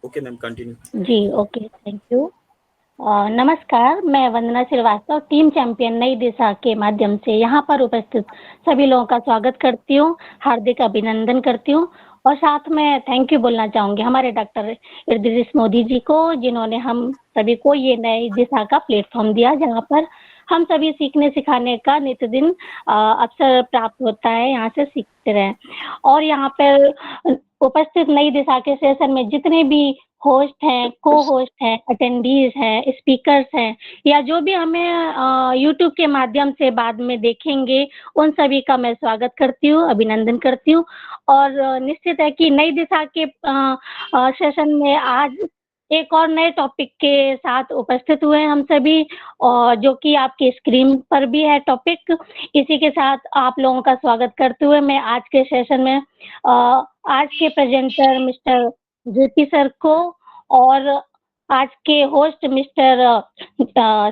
Okay ma'am, continue. जी, okay, thank you. नमस्कार, मैं वंदना श्रीवास्तव टीम चैंपियन नई दिशा के माध्यम से यहाँ पर उपस्थित सभी लोगों का स्वागत करती हूँ, हार्दिक अभिनंदन करती हूँ और साथ में थैंक यू बोलना चाहूँगी हमारे डॉक्टर इदरीस मोदी जी को, जिन्होंने हम सभी को ये नई दिशा का प्लेटफॉर्म दिया, जहाँ पर हम सभी सीखने सिखाने का नित्य दिन अवसर प्राप्त होता है, यहाँ से सीखते रहें। और यहाँ पर उपस्थित नई दिशा के सेशन में जितने भी होस्ट हैं, को होस्ट हैं, अटेंडीज हैं, स्पीकर्स हैं या जो भी हमें यूट्यूब के माध्यम से बाद में देखेंगे, उन सभी का मैं स्वागत करती हूँ, अभिनंदन करती हूँ। और निश्चित है कि नई दिशा के सेशन में आज एक और नए टॉपिक के साथ उपस्थित हुए हैं हम सभी, और जो कि आपकी स्क्रीन पर भी है टॉपिक। इसी के साथ आप लोगों का स्वागत करते हुए मैं आज के सेशन में आज के प्रेजेंटर मिस्टर जेपी सर को और आज के होस्ट मिस्टर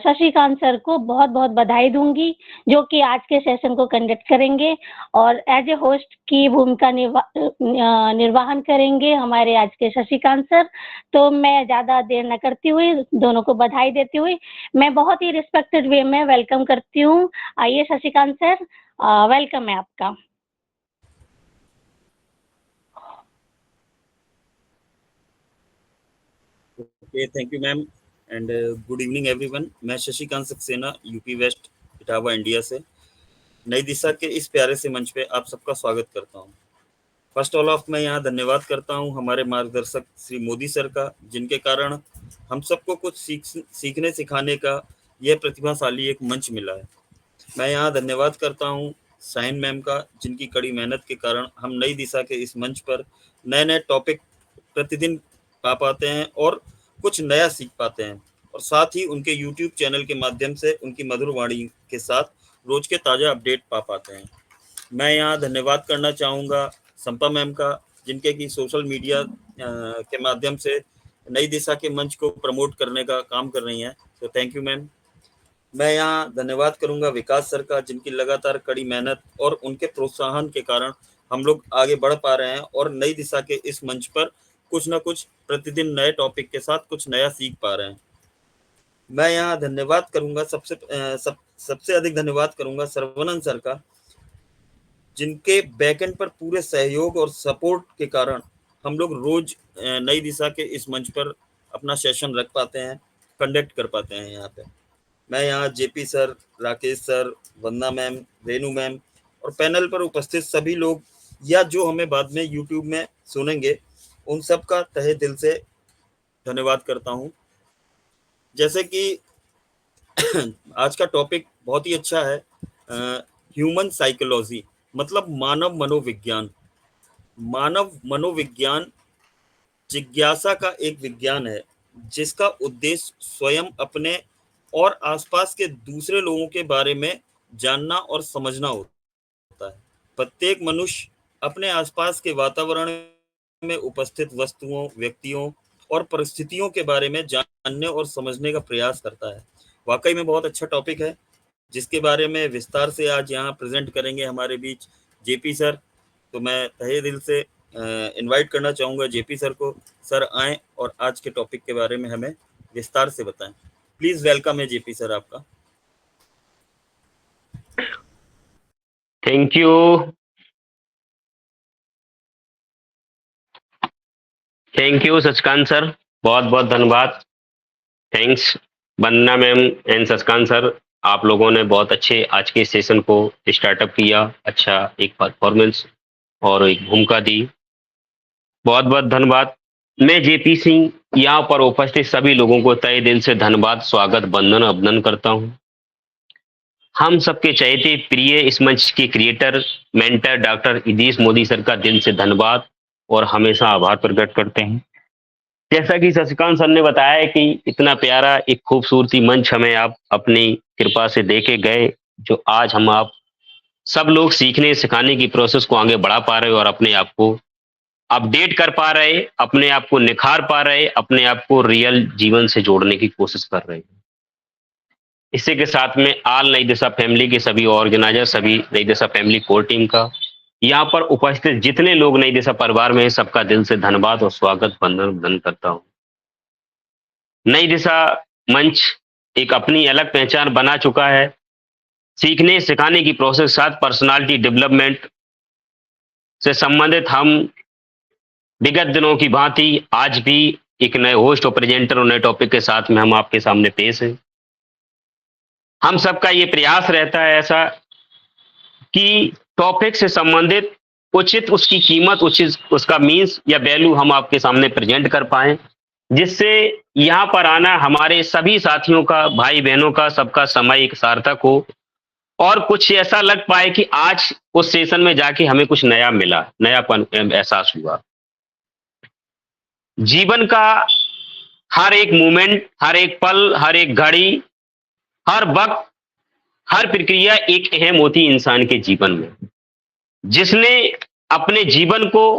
शशिकांत सर को बहुत बहुत बधाई दूंगी, जो कि आज के सेशन को कंडक्ट करेंगे और एज ए होस्ट की भूमिका निर्वाहन करेंगे हमारे आज के शशिकांत सर। तो मैं ज़्यादा देर न करती हुई दोनों को बधाई देती हुई मैं बहुत ही रिस्पेक्टेड वे में वेलकम करती हूँ। आइए शशिकांत सर, वेलकम है आपका। Okay, thank you ma'am and good evening everyone. मैं Shashikant Saxena, UP west, Etawah, India से नई दिशा के इस प्यारे से मंच पे आप सबका स्वागत करता हूँ। फर्स्ट ऑल ऑफ मैं यहाँ धन्यवाद करता हूँ हमारे मार्गदर्शक श्री मोदी सर का, जिनके कारण हम सबको कुछ सीखने सिखाने का यह प्रतिभाशाली एक मंच मिला है। मैं यहाँ धन्यवाद करता हूँ साइन मैम का, जिनकी कड़ी मेहनत के कारण हम नई दिशा के इस मंच पर नए नए टॉपिक प्रतिदिन पा पाते हैं और कुछ नया सीख पाते हैं, और साथ ही उनके यूट्यूब चैनल के माध्यम से उनकी मधुर वाणी के साथ रोज के ताज़ा अपडेट पा पाते हैं। मैं यहाँ धन्यवाद करना चाहूँगा संपा मैम का, जिनके की सोशल मीडिया के माध्यम से नई दिशा के मंच को प्रमोट करने का काम कर रही हैं। तो थैंक यू मैम। मैं यहाँ धन्यवाद करूंगा विकास सर का, जिनकी लगातार कड़ी मेहनत और उनके प्रोत्साहन के कारण हम लोग आगे बढ़ पा रहे हैं और नई दिशा के इस मंच पर कुछ ना कुछ प्रतिदिन नए टॉपिक के साथ कुछ नया सीख पा रहे हैं। मैं यहाँ धन्यवाद करूंगा सबसे अधिक धन्यवाद करूंगा सर्वानंद सर का, जिनके बैकएंड पर पूरे सहयोग और सपोर्ट के कारण हम लोग रोज नई दिशा के इस मंच पर अपना सेशन रख पाते हैं, कंडक्ट कर पाते हैं यहाँ पे। मैं यहाँ जेपी सर, राकेश सर, वंदना मैम, रेनू मैम और पैनल पर उपस्थित सभी लोग या जो हमें बाद में यूट्यूब में सुनेंगे, उन सब का तहे दिल से धन्यवाद करता हूँ। जैसे कि आज का टॉपिक बहुत ही अच्छा है, ह्यूमन साइकोलॉजी, मतलब मानव मनोविज्ञान। मानव मनोविज्ञान जिज्ञासा का एक विज्ञान है, जिसका उद्देश्य स्वयं, अपने और आसपास के दूसरे लोगों के बारे में जानना और समझना होता है। प्रत्येक मनुष्य अपने आसपास के वातावरण में उपस्थित वस्तुओं, व्यक्तियों और परिस्थितियों के बारे में जानने और समझने का प्रयास करता है। वाकई में बहुत अच्छा टॉपिक है, जिसके बारे में विस्तार से आज यहाँ प्रेजेंट करेंगे हमारे बीच जेपी सर। तो मैं तहे दिल से इनवाइट करना चाहूँगा जेपी सर को। सर आएँ और आज के टॉपिक के बारे में हमें विस्तार से बताएं। प्लीज वेलकम है जेपी सर आपका। Thank you. Thank you Shashikant sir, बहुत बहुत धन्यवाद। Thanks Vandana ma'am and Shashikant sir, आप लोगों ने बहुत अच्छे आज के सेशन को स्टार्टअप किया, अच्छा एक परफॉर्मेंस और एक भूमिका दी, बहुत बहुत धन्यवाद। मैं जेपी सिंह यहाँ पर उपस्थित सभी लोगों को तहे दिल से धन्यवाद, स्वागत, वंदन, अभिनंदन करता हूँ। हम सबके चहेते प्रिय इस मंच के creator mentor doctor Idris Modi sir का दिल से धन्यवाद और हमेशा आभार प्रकट करते हैं। जैसा कि शशिकांत सर ने बताया कि इतना प्यारा एक खूबसूरती मंच हमें आप अपनी कृपा से देके गए, जो आज हम आप सब लोग सीखने सिखाने की प्रोसेस को आगे बढ़ा पा रहे और अपने आप को अपडेट कर पा रहे, अपने आप को निखार पा रहे, अपने आप को रियल जीवन से जोड़ने की कोशिश कर रहे हैं। इसी के साथ में आल नई दिशा फैमिली के सभी ऑर्गेनाइजर, सभी नई दिशा फैमिली कोर टीम का यहाँ पर उपस्थित जितने लोग नई दिशा परिवार में हैं, सबका दिल से धन्यवाद और स्वागत वंदन करता हूँ। नई दिशा मंच एक अपनी अलग पहचान बना चुका है। सीखने सिखाने की प्रोसेस साथ पर्सनालिटी डेवलपमेंट से संबंधित हम विगत दिनों की भांति आज भी एक नए होस्ट और प्रेजेंटर और नए टॉपिक के साथ में हम आपके सामने पेश हैं। हम सबका ये प्रयास रहता है ऐसा कि टॉपिक से संबंधित उचित उसकी कीमत, उचित उसका मीन्स या वैल्यू हम आपके सामने प्रेजेंट कर पाएं, जिससे यहाँ पर आना हमारे सभी साथियों का, भाई बहनों का, सबका समय एक सार्थक हो और कुछ ऐसा लग पाए कि आज उस सेशन में जाके हमें कुछ नया मिला, नयापन एहसास हुआ। जीवन का हर एक मोमेंट, हर एक पल, हर एक घड़ी, हर वक्त, हर प्रक्रिया एक अहम होती है इंसान के जीवन में। जिसने अपने जीवन को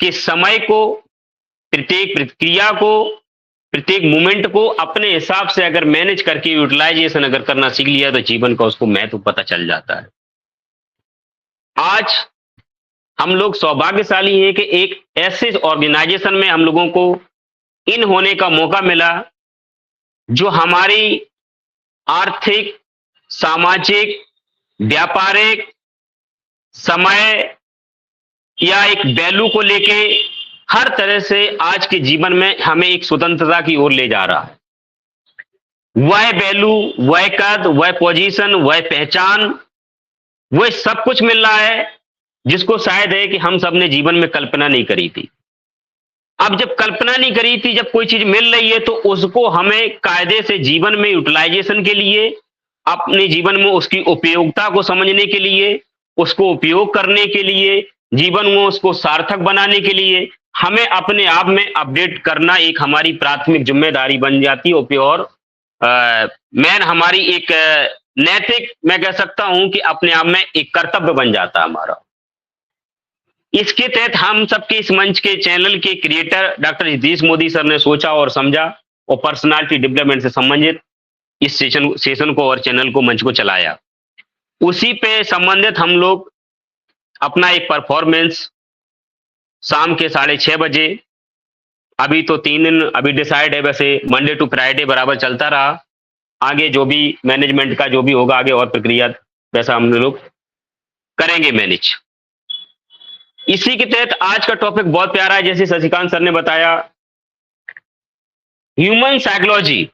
के समय को, प्रत्येक प्रक्रिया को, प्रत्येक मोमेंट को अपने हिसाब से अगर मैनेज करके यूटिलाइजेशन अगर करना सीख लिया तो जीवन का उसको महत्व पता चल जाता है। आज हम लोग सौभाग्यशाली हैं कि एक ऐसे ऑर्गेनाइजेशन में हम लोगों को इन होने का मौका मिला जो हमारी आर्थिक, सामाजिक, व्यापारिक, समय या एक वैल्यू को लेके हर तरह से आज के जीवन में हमें एक स्वतंत्रता की ओर ले जा रहा है। वह वैल्यू, वह कद, वह पोजीशन, वह पहचान, वह सब कुछ मिल रहा है जिसको शायद है कि हम सब ने जीवन में कल्पना नहीं करी थी। अब जब कल्पना नहीं करी थी, जब कोई चीज मिल रही है तो उसको हमें कायदे से जीवन में यूटिलाइजेशन के लिए, अपने जीवन में उसकी उपयोगिता को समझने के लिए, उसको उपयोग करने के लिए, जीवन में उसको सार्थक बनाने के लिए हमें अपने आप में अपडेट करना एक हमारी प्राथमिक जिम्मेदारी बन जाती है और मैन हमारी एक नैतिक, मैं कह सकता हूं कि अपने आप में एक कर्तव्य बन जाता है हमारा। इसके तहत हम सबके इस मंच के चैनल के creator doctor Hitesh Modi sir ने सोचा और समझा और पर्सनालिटी डेवलपमेंट से संबंधित इस सेशन को और चैनल को, मंच को चलाया। उसी पे संबंधित हम लोग अपना एक परफॉर्मेंस शाम के 6:30 बजे, अभी तो 3 दिन अभी डिसाइड है, वैसे मंडे टू फ्राइडे बराबर चलता रहा। आगे जो भी मैनेजमेंट का जो भी होगा आगे और प्रक्रिया वैसा हम लोग करेंगे मैनेज। इसी के तहत आज का टॉपिक बहुत प्यारा है, जैसे शशिकांत सर ने बताया, ह्यूमन साइकोलॉजी,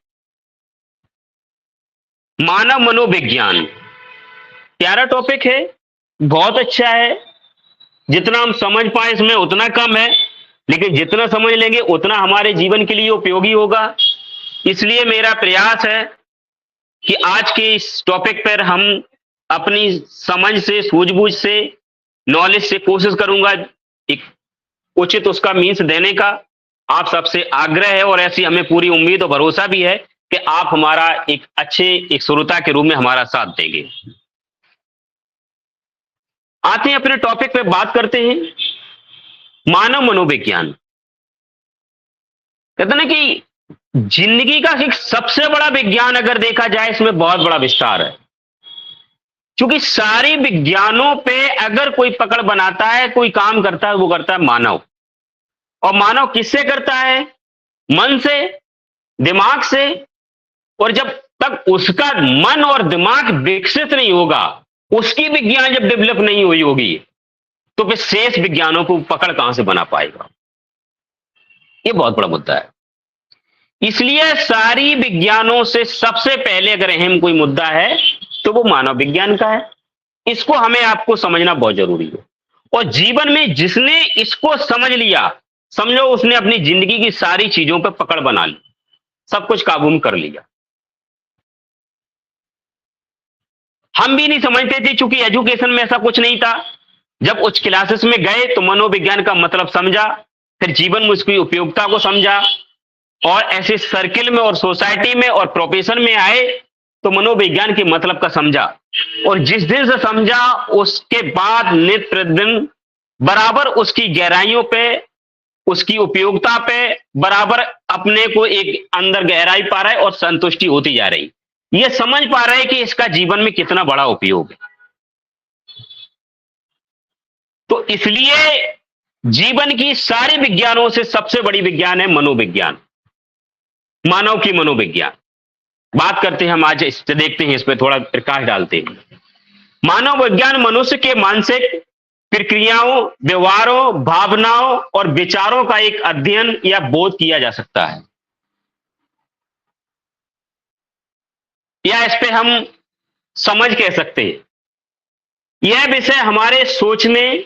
मानव मनोविज्ञान। प्यारा टॉपिक है, बहुत अच्छा है। जितना हम समझ पाए इसमें उतना कम है, लेकिन जितना समझ लेंगे उतना हमारे जीवन के लिए उपयोगी होगा। इसलिए मेरा प्रयास है कि आज के इस टॉपिक पर हम अपनी समझ से, सूझबूझ से, नॉलेज से कोशिश करूंगा एक उचित उसका मीन्स देने का। आप सबसे आग्रह है और ऐसी हमें पूरी उम्मीद और भरोसा भी है कि आप हमारा एक अच्छे एक श्रोता के रूप में हमारा साथ देंगे। आते हैं अपने टॉपिक पे, बात करते हैं मानव मनोविज्ञान। कहते ना कि जिंदगी का एक सबसे बड़ा विज्ञान अगर देखा जाए, इसमें बहुत बड़ा विस्तार है, क्योंकि सारे विज्ञानों पे अगर कोई पकड़ बनाता है, कोई काम करता है, वो करता है मानव। और मानव किससे करता है? मन से, दिमाग से। और जब तक उसका मन और दिमाग विकसित नहीं होगा, उसकी विज्ञान जब डेवलप नहीं हुई होगी, तो फिर शेष विज्ञानों को पकड़ कहां से बना पाएगा? ये बहुत बड़ा मुद्दा है। इसलिए सारी विज्ञानों से सबसे पहले अगर अहम कोई मुद्दा है तो वो मानव विज्ञान का है। इसको हमें आपको समझना बहुत जरूरी है। और जीवन में जिसने इसको समझ लिया, समझो उसने अपनी जिंदगी की सारी चीजों पर पकड़ बना ली, सब कुछ काबू में कर लिया। हम भी नहीं समझते थे, चूंकि एजुकेशन में ऐसा कुछ नहीं था। जब उच्च क्लासेस में गए तो मनोविज्ञान का मतलब समझा, फिर जीवन में उसकी उपयोगिता को समझा, और ऐसे सर्किल में और सोसाइटी में और प्रोफेशन में आए तो मनोविज्ञान के मतलब का समझा। और जिस दिन से समझा उसके बाद नित्य प्रतिदिन बराबर उसकी गहराइयों पे, उसकी उपयोगिता पे बराबर अपने को एक अंदर गहराई पा रहा है और संतुष्टि होती जा रही। ये समझ पा रहा है कि इसका जीवन में कितना बड़ा उपयोग है। तो इसलिए जीवन की सारी विज्ञानों से सबसे बड़ी विज्ञान है मनोविज्ञान, मानव की मनोविज्ञान। बात करते हैं हम आज, देखते हैं, इस पर थोड़ा प्रकाश डालते हैं। मानव विज्ञान मनुष्य के मानसिक प्रक्रियाओं, व्यवहारों, भावनाओं और विचारों का एक अध्ययन या बोध किया जा सकता है, या इस पे हम समझ कह सकते हैं। यह विषय हमारे सोचने,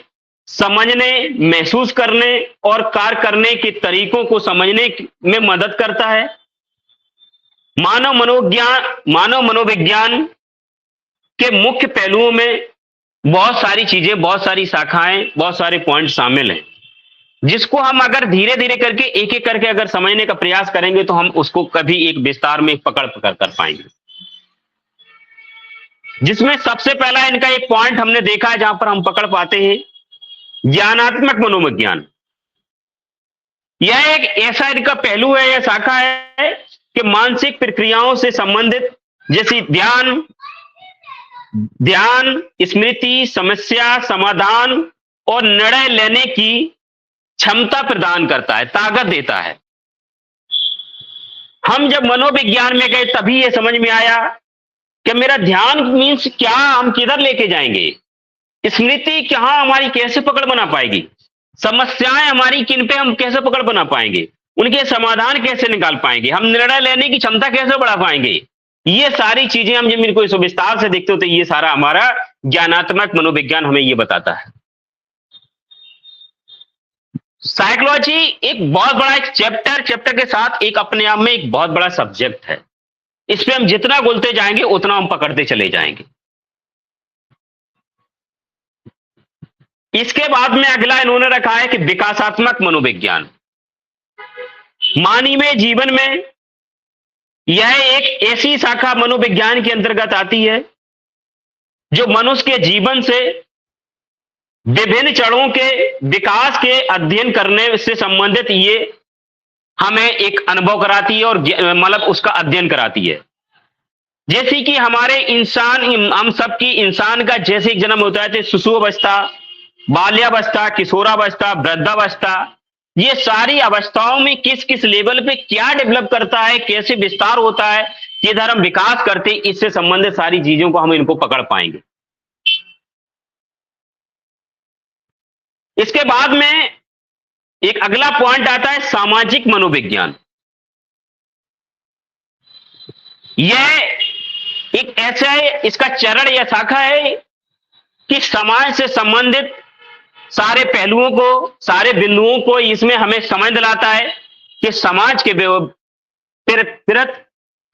समझने, महसूस करने और कार्य करने के तरीकों को समझने में मदद करता है। मानव मनोविज्ञान के मुख्य पहलुओं में बहुत सारी चीजें, बहुत सारी शाखाएं, बहुत सारे पॉइंट शामिल हैं, जिसको हम अगर धीरे धीरे करके एक एक करके अगर समझने का प्रयास करेंगे तो हम उसको कभी एक विस्तार में पकड़ कर पाएंगे। जिसमें सबसे पहला इनका एक पॉइंट हमने देखा है, जहां पर हम पकड़ पाते हैं, ज्ञानात्मक मनोविज्ञान। यह एक ऐसा इनका पहलू है, यह शाखा है कि मानसिक प्रक्रियाओं से संबंधित, जैसे ध्यान, स्मृति, समस्या समाधान और निर्णय लेने की क्षमता प्रदान करता है, ताकत देता है। हम जब मनोविज्ञान में गए तभी यह समझ में आया कि मेरा ध्यान मीन्स क्या, हम किधर लेके जाएंगे, स्मृति कहां हमारी कैसे पकड़ बना पाएगी, समस्याएं हमारी किन पे हम कैसे पकड़ बना पाएंगे, उनके समाधान कैसे निकाल पाएंगे, हम निर्णय लेने की क्षमता कैसे बढ़ा पाएंगे। ये सारी चीजें हम जब इनको इस विस्तार से देखते हो तो ये सारा हमारा ज्ञानात्मक मनोविज्ञान हमें ये बताता है। साइकोलॉजी एक बहुत बड़ा एक चैप्टर के साथ एक अपने आप में एक बहुत बड़ा सब्जेक्ट है। इस पे हम जितना बोलते जाएंगे उतना हम पकड़ते चले जाएंगे। इसके बाद में अगला इन्होंने रखा है कि विकासात्मक मनोविज्ञान। मानवीय जीवन में यह एक ऐसी शाखा मनोविज्ञान के अंतर्गत आती है जो मनुष्य के जीवन से विभिन्न चरणों के विकास के अध्ययन करने से संबंधित ये हमें एक अनुभव कराती है और मतलब उसका अध्ययन कराती है। जैसे कि हमारे हम सबकी इंसान का जैसे एक जन्म होता है, शिशु अवस्था, बाल्यावस्था, किशोरावस्था, वृद्धावस्था, ये सारी अवस्थाओं में किस किस लेवल पे क्या डेवलप करता है, कैसे विस्तार होता है, किधर हम विकास करते हैं, इससे संबंधित सारी चीजों को हम इनको पकड़ पाएंगे। इसके बाद में एक अगला पॉइंट आता है सामाजिक मनोविज्ञान। यह एक ऐसा है, इसका चरण या शाखा है कि समाज से संबंधित सारे पहलुओं को, सारे बिंदुओं को इसमें हमें समझ दिलाता है कि समाज के प्रति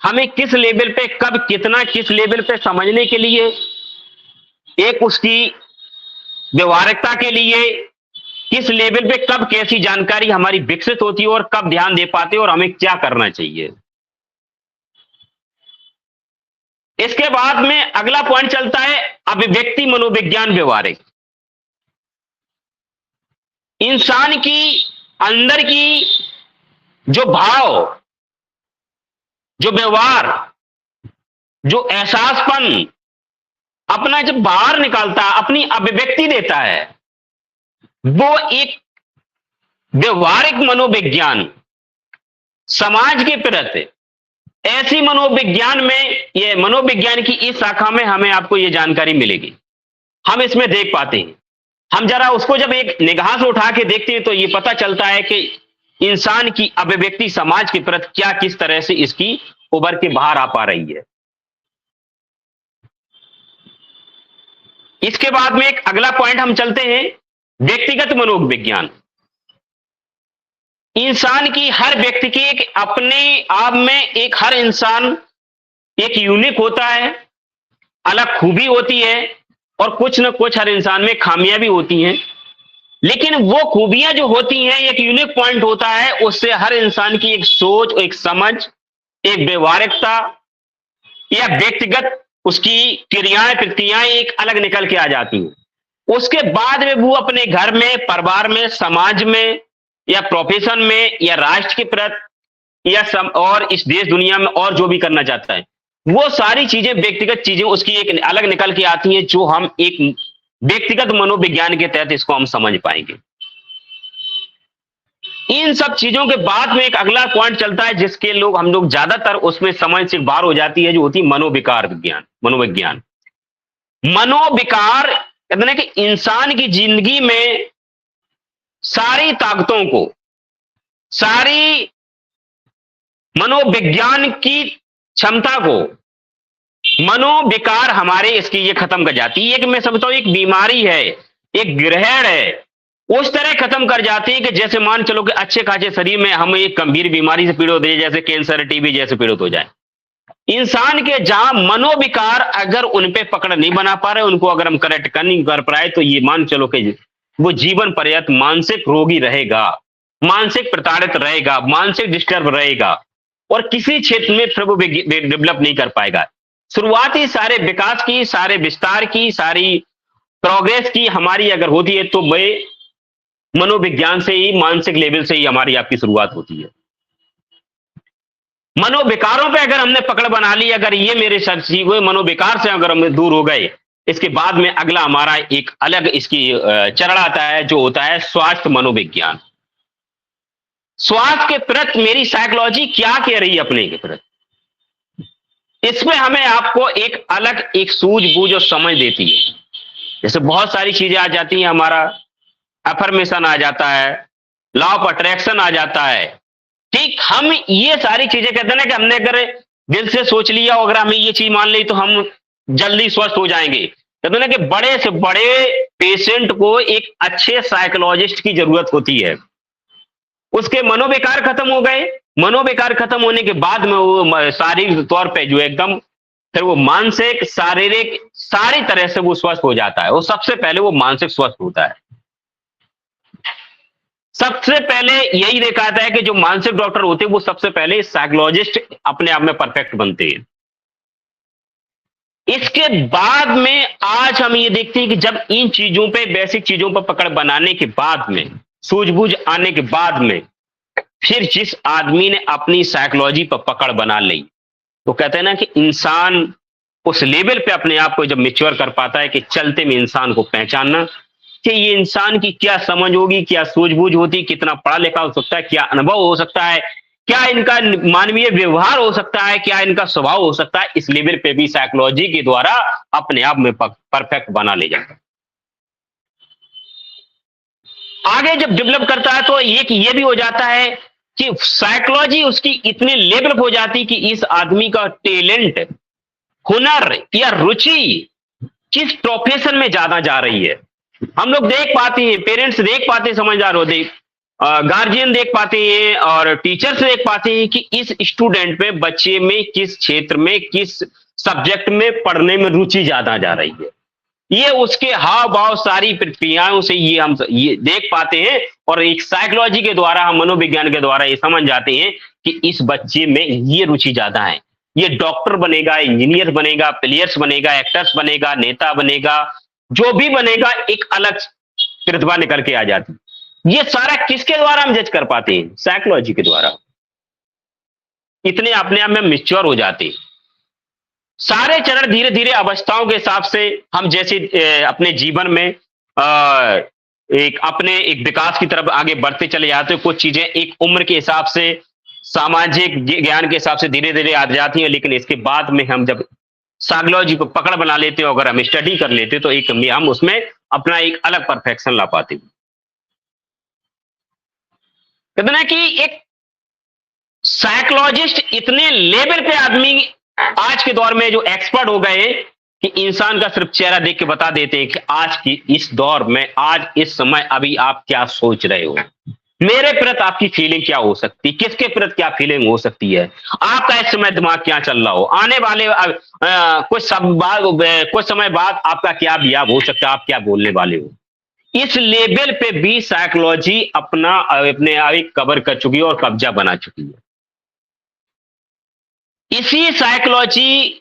हमें किस लेवल पे कब कितना, किस लेवल पे समझने के लिए, एक उसकी व्यवहारिकता के लिए किस लेवल पे कब कैसी जानकारी हमारी विकसित होती है और कब ध्यान दे पाते और हमें क्या करना चाहिए। इसके बाद में अगला पॉइंट चलता है अभिव्यक्ति मनोविज्ञान व्यवहारिक। इंसान की अंदर की जो भाव, जो व्यवहार, जो एहसासपन अपना जब बाहर निकालता है, अपनी अभिव्यक्ति देता है, वो एक व्यवहारिक मनोविज्ञान समाज के प्रति, ऐसी मनोविज्ञान में, ये मनोविज्ञान की इस शाखा में हमें आपको ये जानकारी मिलेगी। हम इसमें देख पाते हैं, हम जरा उसको जब एक निगाह से उठा के देखते हैं तो ये पता चलता है कि इंसान की अभिव्यक्ति समाज के प्रति क्या, किस तरह से इसकी उभर के बाहर आ पा रही है। इसके बाद में एक अगला पॉइंट हम चलते हैं व्यक्तिगत मनोविज्ञान। इंसान की, हर व्यक्ति की एक अपने आप में एक, हर इंसान एक यूनिक होता है, अलग खूबी होती है और कुछ न कुछ हर इंसान में खामियां भी होती हैं। लेकिन वो खूबियां जो होती हैं, एक यूनिक पॉइंट होता है, उससे हर इंसान की एक सोच, एक समझ, एक व्यवहारिकता या व्यक्तिगत उसकी क्रियाएं प्रक्रियाएं एक अलग निकल के आ जाती हैं। उसके बाद में वो अपने घर में, परिवार में, समाज में या प्रोफेशन में या राष्ट्र के प्रति या और इस देश दुनिया में और जो भी करना चाहता है, वो सारी चीजें, व्यक्तिगत चीजें उसकी एक अलग निकल के आती हैं, जो हम एक व्यक्तिगत मनोविज्ञान के तहत इसको हम समझ पाएंगे। इन सब चीजों के बाद में एक अगला पॉइंट चलता है जिसके हम लोग ज्यादातर उसमें समझ से बाहर हो जाती है, जो होती है मनोविकार विज्ञान, मनोविज्ञान। मनोविकार कहते हैं कि इंसान की जिंदगी में सारी ताकतों को, सारी मनोविज्ञान की क्षमता को मनोविकार हमारे इसकी ये खत्म कर जाती है। कि मैं समझता हूं एक बीमारी है, एक ग्रहण है, उस तरह खत्म कर जाती है कि जैसे मान चलो कि अच्छे खासे शरीर में हम एक गंभीर बीमारी से पीड़ित हो जाए, जैसे कैंसर, टीबी जैसे पीड़ित हो जाए। इंसान के जहां मनोविकार अगर उन पे पकड़ नहीं बना पा रहे, उनको अगर हम करेक्ट कर नहीं कर पाए, तो ये मान चलो कि वो जीवन पर्यंत मानसिक रोगी रहेगा, मानसिक प्रताड़ित रहेगा, मानसिक डिस्टर्ब रहेगा और किसी क्षेत्र में फिर वो डेवलप नहीं कर पाएगा। शुरुआती सारे विकास की, सारे विस्तार की, सारी प्रोग्रेस की हमारी अगर होती है तो वे मनोविज्ञान से ही, मानसिक लेवल से ही हमारी आपकी शुरुआत होती है। मनोविकारों पे अगर हमने पकड़ बना ली, अगर ये मेरे ठीक हुए, मनोविकार से अगर हम दूर हो गए, इसके बाद में अगला हमारा एक अलग इसकी चरण आता है, जो होता है स्वास्थ्य मनोविज्ञान। स्वास्थ्य के प्रति मेरी साइकोलॉजी क्या कह रही है अपने के प्रति, इसमें हमें आपको एक अलग एक सूझबूझ और समझ देती है। जैसे बहुत सारी चीजें आ जाती हैं, हमारा अफर्मेशन आ जाता है, लॉ ऑफ अट्रैक्शन आ जाता है। ठीक, हम ये सारी चीजें कहते हैं ना कि हमने अगर दिल से सोच लिया, अगर हमें ये चीज मान ली तो हम जल्दी स्वस्थ हो जाएंगे। कहते हैं ना कि बड़े से बड़े पेशेंट को एक अच्छे साइकोलॉजिस्ट की जरूरत होती है। उसके मनोविकार खत्म हो गए, मनोविकार खत्म होने के बाद में वो शारीरिक तौर पे जो एकदम फिर वो मानसिक, शारीरिक सारी तरह से वो स्वस्थ हो जाता है। वो सबसे पहले वो मानसिक स्वस्थ होता है। सबसे पहले यही देखा जाता है कि जो मानसिक डॉक्टर होते हैं वो सबसे पहले साइकोलॉजिस्ट अपने आप में परफेक्ट बनते हैं। इसके बाद में आज हम ये देखते हैं कि जब इन चीजों पे, बेसिक चीजों पर पकड़ बनाने के बाद में, सूझबूझ आने के बाद में, फिर जिस आदमी ने अपनी साइकोलॉजी पर पकड़ बना ली, तो कहते हैं ना कि इंसान उस लेवल पे अपने आप को जब मैच्योर कर पाता है कि चलते में इंसान को पहचानना कि ये इंसान की क्या समझ होगी, क्या सूझबूझ होती, कितना पढ़ा लिखा हो सकता है, क्या अनुभव हो सकता है, क्या इनका मानवीय व्यवहार हो सकता है, क्या इनका स्वभाव हो सकता है, इस लेवल पे भी साइकोलॉजी के द्वारा अपने आप में परफेक्ट बना ले जाता है। आगे जब डेवलप करता है तो ये भी हो जाता है कि साइकोलॉजी उसकी इतने लेवल हो जाती कि इस आदमी का टैलेंट, हुनर या रुचि किस प्रोफेशन में ज्यादा जा रही है। हम लोग देख पाते हैं, पेरेंट्स देख पाते हैं, समझदार होते, गार्जियन देख पाते हैं और टीचर्स देख पाते हैं कि इस स्टूडेंट में, बच्चे में किस क्षेत्र में, किस सब्जेक्ट में पढ़ने में रुचि ज्यादा जा रही है। ये उसके हाव भाव, सारी प्रक्रियाओं से ये हम ये देख पाते हैं और एक साइकोलॉजी के द्वारा, हम मनोविज्ञान के द्वारा ये समझ जाते हैं कि इस बच्चे में ये रुचि ज्यादा है। ये डॉक्टर बनेगा, इंजीनियर बनेगा, प्लेयर्स बनेगा, एक्टर्स बनेगा, नेता बनेगा, जो भी बनेगा, एक अलग प्रतिभा निकल के आ जाती। ये सारा किसके द्वारा हम जज कर पाते हैं? साइकोलॉजी के द्वारा। इतने अपने आप में मैच्योर हो जाते। सारे चरण धीरे धीरे अवस्थाओं के हिसाब से हम जैसे अपने जीवन में एक विकास की तरफ आगे बढ़ते चले जाते हैं। कुछ चीजें एक उम्र के हिसाब से, सामाजिक ज्ञान के हिसाब से धीरे धीरे आ जाती हैं, लेकिन इसके बाद में हम जब साइकोलॉजी को पकड़ बना लेते हो, अगर हम स्टडी कर लेते तो एक हम उसमें अपना एक अलग परफेक्शन ला पाते। कहते ना कि एक साइकोलॉजिस्ट इतने लेवल पे आदमी आज के दौर में जो एक्सपर्ट हो गए कि इंसान का सिर्फ चेहरा देख के बता देते हैं कि आज की इस दौर में, आज इस समय अभी आप क्या सोच रहे हो, मेरे प्रति आपकी फीलिंग क्या हो सकती है, किसके प्रति क्या फीलिंग हो सकती है, आपका इस समय दिमाग क्या चल रहा हो, आने वाले कुछ समय बाद आपका क्या बिहेव हो सकता है, आप क्या बोलने वाले हो। इस लेवल पे भी साइकोलॉजी अपने आप कवर कर चुकी है और कब्जा बना चुकी है। इसी साइकोलॉजी,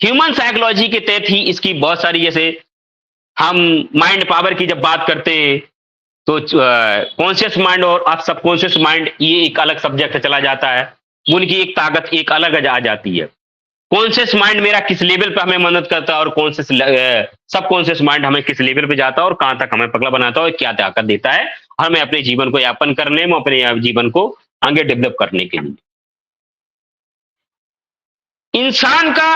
ह्यूमन साइकोलॉजी के तहत ही इसकी बहुत सारी, जैसे हम माइंड पावर की जब बात करते हैं तो कॉन्शियस माइंड और सबकॉन्शियस माइंड, ये एक अलग सब्जेक्ट चला जाता है। उनकी एक ताकत एक अलग आ जाती है। कॉन्शियस माइंड मेरा किस लेवल पे हमें मदद करता है और कॉन्शियस सब कॉन्शियस माइंड हमें किस लेवल पे जाता है और कहां तक हमें पगला बनाता है और क्या ताकत देता है हमें अपने जीवन को यापन करने में, अपने जीवन को आगे डेवलप करने के लिए। इंसान का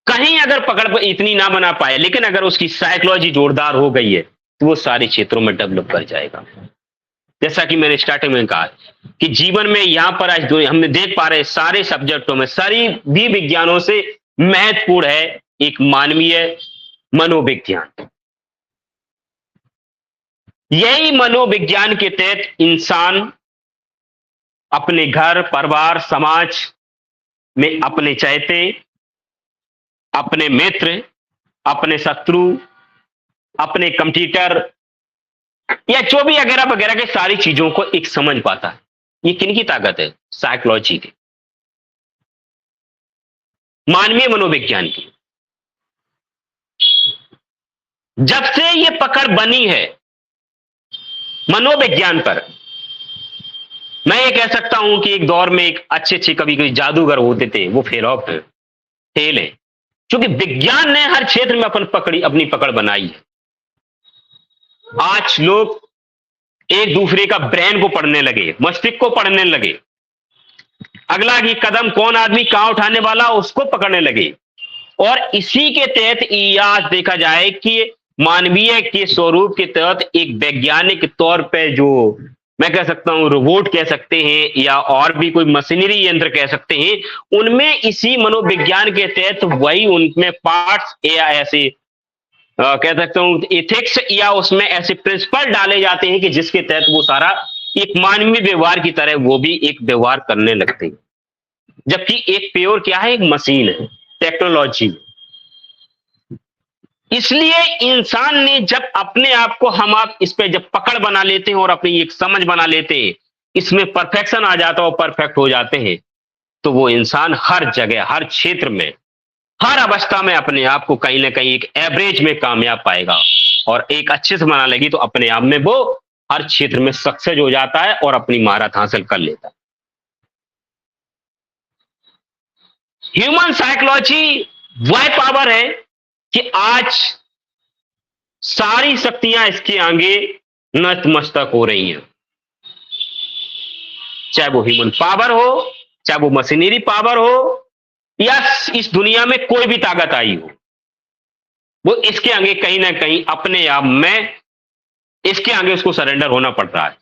कहीं अगर पकड़ इतनी ना बना पाए, लेकिन अगर उसकी साइकोलॉजी जोरदार हो गई है तो वो सारे क्षेत्रों में डेवलप कर जाएगा। जैसा कि मैंने स्टार्टिंग में कहा कि जीवन में यहां पर आज हमने देख पा रहे सारे सब्जेक्टों में, सारी भी विज्ञानों से महत्वपूर्ण है एक मानवीय मनोविज्ञान। यही मनोविज्ञान के तहत इंसान अपने घर, परिवार, समाज में अपने चहेते, अपने मित्र, अपने शत्रु, अपने कंप्यूटर या जो भी वगैरह वगैरह के सारी चीजों को एक समझ पाता है। ये किनकी ताकत है? साइकोलॉजी की, मानवीय मनोविज्ञान की। जब से ये पकड़ बनी है मनोविज्ञान पर, मैं ये कह सकता हूं कि एक दौर में एक अच्छे अच्छे कभी कभी जादूगर होते थे, वो फेल है, क्योंकि विज्ञान ने हर क्षेत्र में अपनी पकड़ बनाई है। आज लोग एक दूसरे का ब्रेन को पढ़ने लगे, मस्तिष्क को पढ़ने लगे, अगला की कदम कौन आदमी कहां उठाने वाला उसको पकड़ने लगे। और इसी के तहत आज देखा जाए कि मानवीय के स्वरूप के तहत एक वैज्ञानिक तौर पे जो मैं कह सकता हूं रोबोट कह सकते हैं या और भी कोई मशीनरी यंत्र कह सकते हैं, उनमें इसी मनोविज्ञान के तहत वही उनमें पार्ट्स या ऐसे कह सकता हूं एथिक्स या उसमें ऐसे प्रिंसिपल डाले जाते हैं कि जिसके तहत वो सारा एक मानवीय व्यवहार की तरह वो भी एक व्यवहार करने लगते हैं। जबकि एक प्योर क्या है? एक मशीन है, टेक्नोलॉजी। इसलिए इंसान ने जब अपने आप को आप इस पे जब पकड़ बना लेते हैं और अपनी एक समझ बना लेते हैं, इसमें परफेक्शन आ जाता है और परफेक्ट हो जाते हैं, तो वो इंसान हर जगह, हर क्षेत्र में, हर अवस्था में अपने आप को कहीं ना कहीं एक एवरेज में कामयाब पाएगा और एक अच्छे से बना लेगी तो अपने आप में वो हर क्षेत्र में सक्सेस हो जाता है और अपनी महारत हासिल कर लेता है। ह्यूमन साइकोलॉजी वह पावर है कि आज सारी शक्तियां इसके आगे नतमस्तक हो रही हैं। चाहे वो ह्यूमन पावर हो, चाहे वो मशीनरी पावर हो, या इस दुनिया में कोई भी ताकत आई हो, वो इसके आगे कहीं ना कहीं अपने आप में इसके आगे उसको सरेंडर होना पड़ रहा है।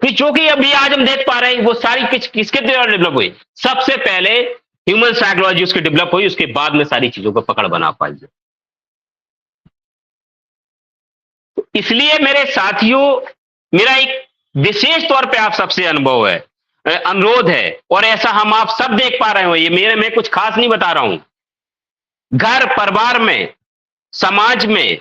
फिर जो कि अभी आज हम देख पा रहे हैं वो सारी किसके द्वारा डेवलप हुई? सबसे पहले ह्यूमन साइकोलॉजी उसकी डेवलप हुई, उसके बाद में सारी चीजों को पकड़ बना पाई। इसलिए मेरे साथियों, मेरा एक विशेष तौर पे आप सबसे अनुरोध है और ऐसा हम आप सब देख पा रहे हो, ये मैं कुछ खास नहीं बता रहा हूं। घर परिवार में, समाज में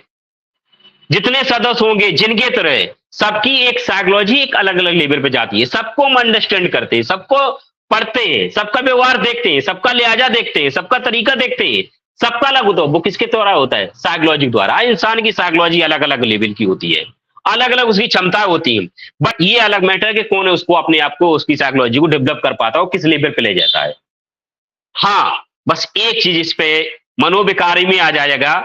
जितने सदस्य होंगे, जिनके तरह सबकी एक साइकोलॉजी एक अलग अलग लेवल पे जाती है। सबको हम अंडरस्टैंड करते हैं, सबको पढ़ते हैं, सबका व्यवहार देखते हैं, सबका लिहाजा देखते हैं, सबका तरीका देखते हैं, सबका अलग होता है। वो किसके द्वारा होता है? साइकोलॉजी द्वारा। इंसान की साइकोलॉजी अलग अलग लेवल की होती है, अलग अलग उसकी क्षमताएं होती हैं, बट ये अलग मैटर है कि कौन है उसको अपने आप को उसकी साइकोलॉजी को डेवलप कर पाता है और किस लेवल पे ले जाता है। हाँ, बस एक चीज इस पे मनोविकारी में आ जाएगा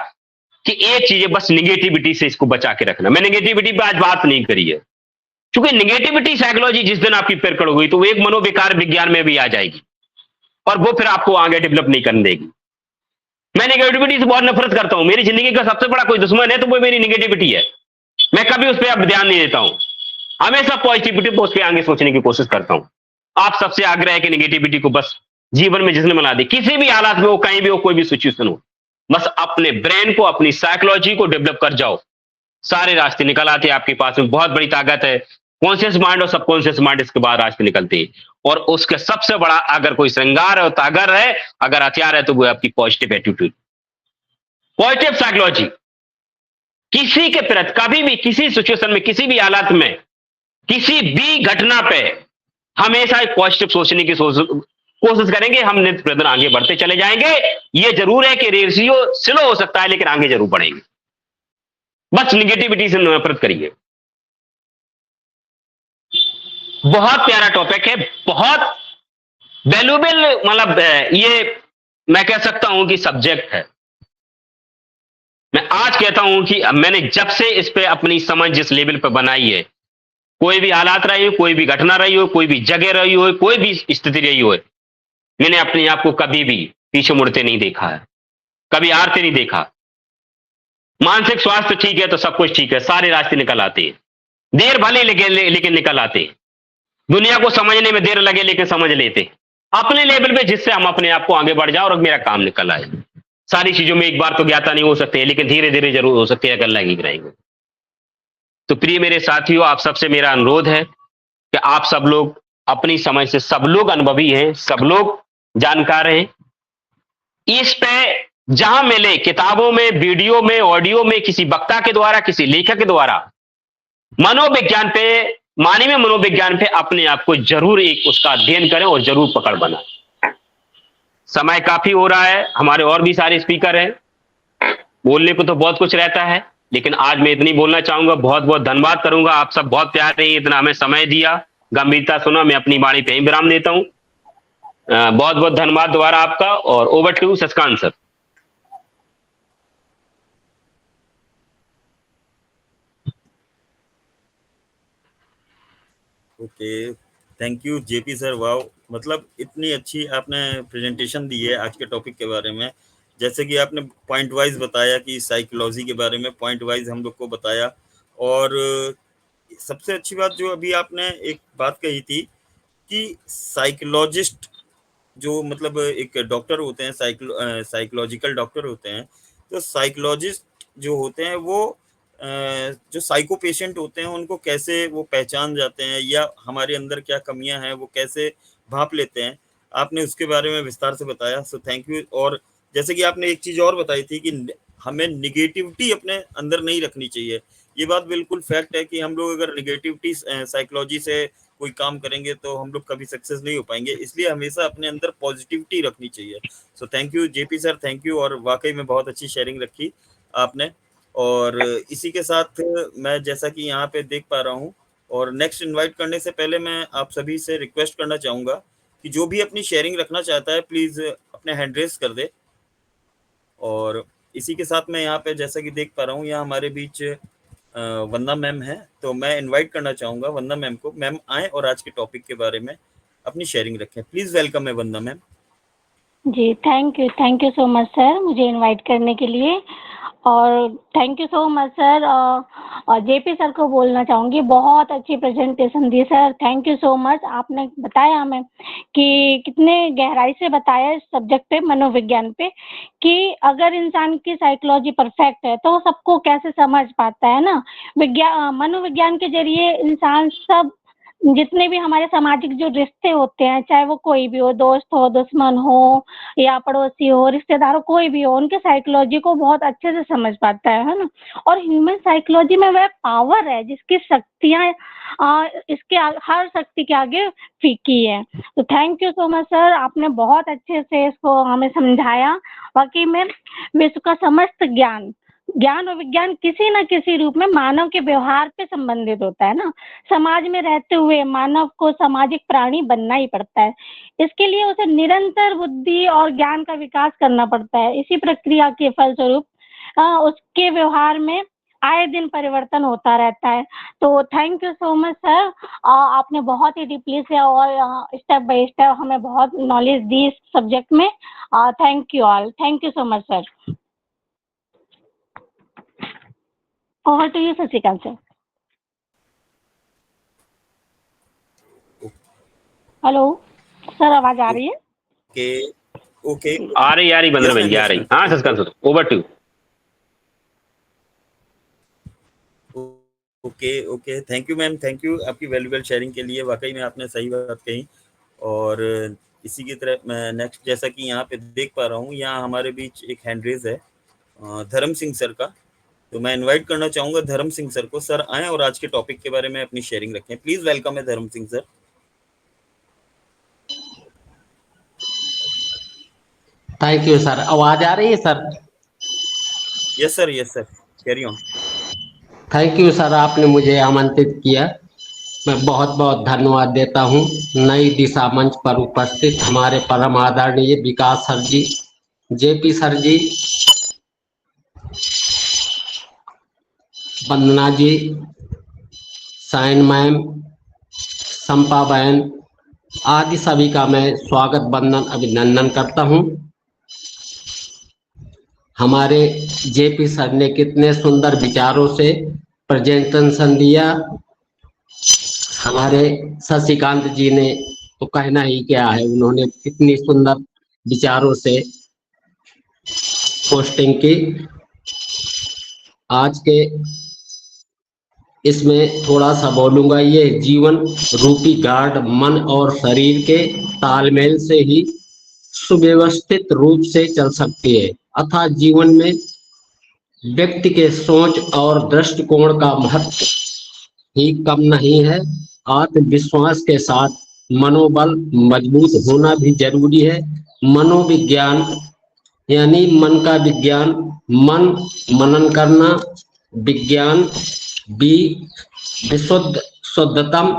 कि एक चीज है, बस निगेटिविटी से इसको बचा के रखना। मैं निगेटिविटी पे आज बात नहीं करी है, क्योंकि निगेटिविटी साइकोलॉजी जिस दिन आपकी पकड़ हुई तो वो एक मनोविकार विज्ञान में भी आ जाएगी और वो फिर आपको आगे डेवलप नहीं करने देगी। मैं निगेटिविटी से बहुत नफरत करता हूं। मेरी जिंदगी का सबसे बड़ा कोई दुश्मन है तो वो मेरी निगेटिविटी है। मैं कभी उस पर अब ध्यान नहीं देता हूं, हमेशा पॉजिटिविटी पे उस पर आगे सोचने की कोशिश करता हूं। आप सबसे आग्रह है कि निगेटिविटी को बस जीवन में जिसने बना दी, किसी भी हालात में हो, कहीं भी हो, कोई भी सिचुएशन हो, बस अपने ब्रेन को, अपनी साइकोलॉजी को डेवलप कर जाओ, सारे रास्ते निकल आते हैं आपके पास में। बहुत बड़ी ताकत है कॉन्शियस माइंड और सबकॉन्शियस माइंड, इसके बाद रास्ते निकलते हैं। और उसके सबसे बड़ा अगर कोई श्रृंगार है, ताकत है, अगर हथियार है, तो वो आपकी पॉजिटिव एटीट्यूड, पॉजिटिव साइकोलॉजी। किसी के प्रति कभी भी, किसी सिचुएशन में, किसी भी हालात में, किसी भी घटना पे हमेशा एक पॉजिटिव सोचने की कोशिश करेंगे। हम नित्य प्रतिदिन आगे बढ़ते चले जाएंगे। ये जरूर है कि रेशियो स्लो हो सकता है, लेकिन आगे जरूर बढ़ेंगे। बस निगेटिविटी से नफरत करिए। बहुत प्यारा टॉपिक है, बहुत वैल्यूएबल मतलब ये मैं कह सकता हूं कि सब्जेक्ट है। मैं आज कहता हूं कि मैंने जब से इस पे अपनी समझ जिस लेवल पे बनाई है, कोई भी हालात रही हो, कोई भी घटना रही हो, कोई भी जगह रही हो, कोई भी स्थिति रही हो, मैंने अपने आप को कभी भी पीछे मुड़ते नहीं देखा है, कभी हारते नहीं देखा। मानसिक स्वास्थ्य ठीक है तो सब कुछ ठीक है, सारे रास्ते निकल आते हैं। देर भले लेकिन निकल आते हैं। दुनिया को समझने में देर लगे लेकिन समझ लेते हैं। अपने लेवल पे जिससे हम अपने आप को आगे बढ़ जाए और मेरा काम निकल आए। सारी चीजों में एक बार तो ज्ञाता नहीं हो सकते हैं, लेकिन धीरे धीरे जरूर हो सकती है अगर लगेगी रहेंगे। तो प्रिय मेरे साथियों, आप सबसे मेरा अनुरोध है कि आप सब लोग अपनी समझ से, सब लोग अनुभवी हैं, सब लोग जानकार हैं, इस पे जहां मिले किताबों में, वीडियो में, ऑडियो में, किसी वक्ता के द्वारा, किसी लेखक के द्वारा मनोविज्ञान पे, मानवीय मनोविज्ञान पे अपने आप को जरूर एक उसका अध्ययन करें और जरूर पकड़ बनाएं। समय काफी हो रहा है, हमारे और भी सारे स्पीकर हैं, बोलने को तो बहुत कुछ रहता है, लेकिन आज मैं इतनी बोलना चाहूंगा। बहुत बहुत धन्यवाद करूंगा, आप सब बहुत प्यारे हैं, इतना हमें समय दिया, गंभीरता सुना। मैं अपनी वाणी पे ही विराम देता हूं। बहुत बहुत धन्यवाद दोबारा आपका, और over to Shashikant sir. Okay, thank you JP sir. Wow, मतलब इतनी अच्छी आपने प्रेजेंटेशन दी है आज के टॉपिक के बारे में। जैसे कि आपने पॉइंट वाइज बताया कि साइकोलॉजी के बारे में पॉइंट वाइज हम लोग को बताया। और सबसे अच्छी बात जो अभी आपने एक बात कही थी कि साइकोलॉजिस्ट जो मतलब एक डॉक्टर होते हैं, साइकोलॉजिकल डॉक्टर होते हैं, तो साइकोलॉजिस्ट जो होते हैं वो जो साइको पेशेंट होते हैं उनको कैसे वो पहचान जाते हैं या हमारे अंदर क्या कमियां हैं वो कैसे भाप लेते हैं, आपने उसके बारे में विस्तार से बताया। So thank you. और जैसे कि आपने एक चीज और बताई थी कि हमें निगेटिविटी अपने अंदर नहीं रखनी चाहिए। ये बात बिल्कुल फैक्ट है कि हम लोग अगर निगेटिविटी साइकोलॉजी से कोई काम करेंगे तो हम लोग कभी सक्सेस नहीं हो पाएंगे, इसलिए हमेशा अपने अंदर पॉजिटिविटी रखनी चाहिए। So thank you JP sir, thank you. और वाकई में बहुत अच्छी शेयरिंग रखी आपने। और इसी के साथ मैं जैसा कि यहाँ पे देख पा रहा हूँ, और नेक्स्ट इनवाइट करने से पहले मैं आप सभी से रिक्वेस्ट करना चाहूँगा कि जो भी अपनी शेयरिंग रखना चाहता है प्लीज़ अपने हैंड रेस कर दे। और इसी के साथ मैं यहाँ पे जैसा कि देख पा रहा हूँ यहाँ हमारे बीच वंदना मैम है, तो मैं इनवाइट करना चाहूँगा वंदना मैम को। मैम आए और आज के टॉपिक के बारे में अपनी शेयरिंग रखें। प्लीज़ वेलकम है वंदना मैम। जी, thank you so much sir मुझे इनवाइट करने के लिए। और thank you so much sir. JP sir को बोलना चाहूँगी, बहुत अच्छी प्रेजेंटेशन दी sir, thank you so much. आपने बताया हमें कि कितने गहराई से बताया इस सब्जेक्ट पे, मनोविज्ञान पे, कि अगर इंसान की साइकोलॉजी परफेक्ट है तो वो सबको कैसे समझ पाता है ना। मनोविज्ञान के जरिए इंसान सब जितने भी हमारे सामाजिक जो रिश्ते होते हैं, चाहे वो कोई भी हो, दोस्त हो, दुश्मन हो या पड़ोसी हो, रिश्तेदार हो, कोई भी हो, उनके साइकोलॉजी को बहुत अच्छे से समझ पाता है ना। और ह्यूमन साइकोलॉजी में वह पावर है जिसकी शक्तियाँ इसके हर शक्ति के आगे फीकी है। तो thank you so much sir, आपने बहुत अच्छे से इसको हमें समझाया। वाकई में विश्व का समस्त ज्ञान और विज्ञान किसी न किसी रूप में मानव के व्यवहार पे संबंधित होता है ना। समाज में रहते हुए मानव को सामाजिक प्राणी बनना ही पड़ता है। इसके लिए उसे निरंतर बुद्धि और ज्ञान का विकास करना पड़ता है। इसी प्रक्रिया के फलस्वरूप उसके व्यवहार में आए दिन परिवर्तन होता रहता है। तो thank you so much sir, आपने बहुत ही डीपली से और स्टेप बाय स्टेप हमें बहुत नॉलेज दी इस सब्जेक्ट में। Thank you all, thank you so much sir. Over to you Shashikant sir. Hello sir, आवाज आ रही है? ओके ओके, आ रही वंदना बहन जी, आ रही। हाँ Shashikant sir, over to. Okay, thank you ma'am, thank you आपकी वैल्यूबल शेयरिंग के लिए। वाकई में आपने सही बात कही। और इसी की तरह मैं नेक्स्ट जैसा कि यहाँ पे देख पा रहा हूँ यहाँ हमारे बीच एक हैंड रेज है धर्म सिंह सर का, तो मैं इनवाइट करना चाहूँगा धर्म सिंह सर को। सर आए और आज के टॉपिक के बारे में अपनी शेयरिंग रखें। प्लीज़ वेलकम है धर्म Singh sir. Thank you sir. आवाज आ रही है sir? Yes sir, carry on. Thank you sir, आपने मुझे आमंत्रित किया मैं बहुत बहुत धन्यवाद देता हूँ नई दिशा मंच पर उपस्थित हमारे परम आदरणीय विकास सर जी, जेपी सर जी, वंदना जी, साइन मैम, संपा बहन आदि सभी का मैं स्वागत वंदन अभिनंदन करता हूँ। हमारे जेपी सर ने कितने सुंदर विचारों से प्रेजेंटेशन दिया। हमारे शशिकांत जी ने तो कहना ही क्या है, उन्होंने कितनी सुंदर विचारों से पोस्टिंग की। आज के इसमें थोड़ा सा बोलूंगा, ये जीवन रूपी गार्ड मन और शरीर के तालमेल से ही सुव्यवस्थित रूप से चल सकती है, अतः जीवन में व्यक्ति के सोच और दृष्टिकोण का महत्व ही कम नहीं है। आत्मविश्वास के साथ मनोबल मजबूत होना भी जरूरी है। मनोविज्ञान यानी मन का विज्ञान, मन मनन करना, विज्ञान बी विशुद्ध शुद्धतम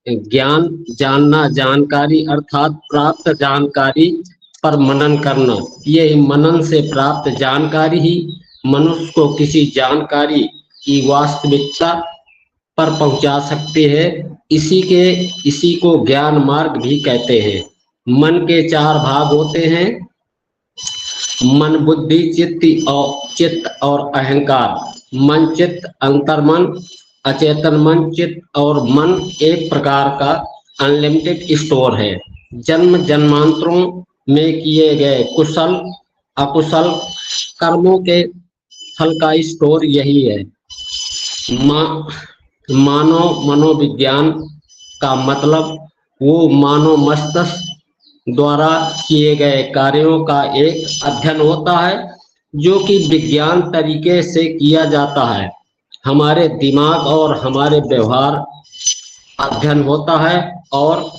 ज्ञान, जानना जानकारी अर्थात प्राप्त जानकारी पर मनन करना। यही मनन से प्राप्त जानकारी ही मनुष्य को किसी जानकारी की वास्तविकता पर पहुंचा सकते हैं। इसी को ज्ञान मार्ग भी कहते हैं। मन के 4 भाग होते हैं, मन बुद्धि चित्त और अहंकार। मन चित्त अंतर्मन, अचेतन मन चित्त और मन एक प्रकार का अनलिमिटेड स्टोर है। जन्म जन्मांतरों में किए गए कुशल अकुशल कर्मों के फल का स्टोर यही है। मानव मनोविज्ञान का मतलब वो मानव मस्तिष्क द्वारा किए गए कार्यों का एक अध्ययन होता है जो कि विज्ञान तरीके से किया जाता है। हमारे दिमाग और हमारे व्यवहार अध्ययन होता है और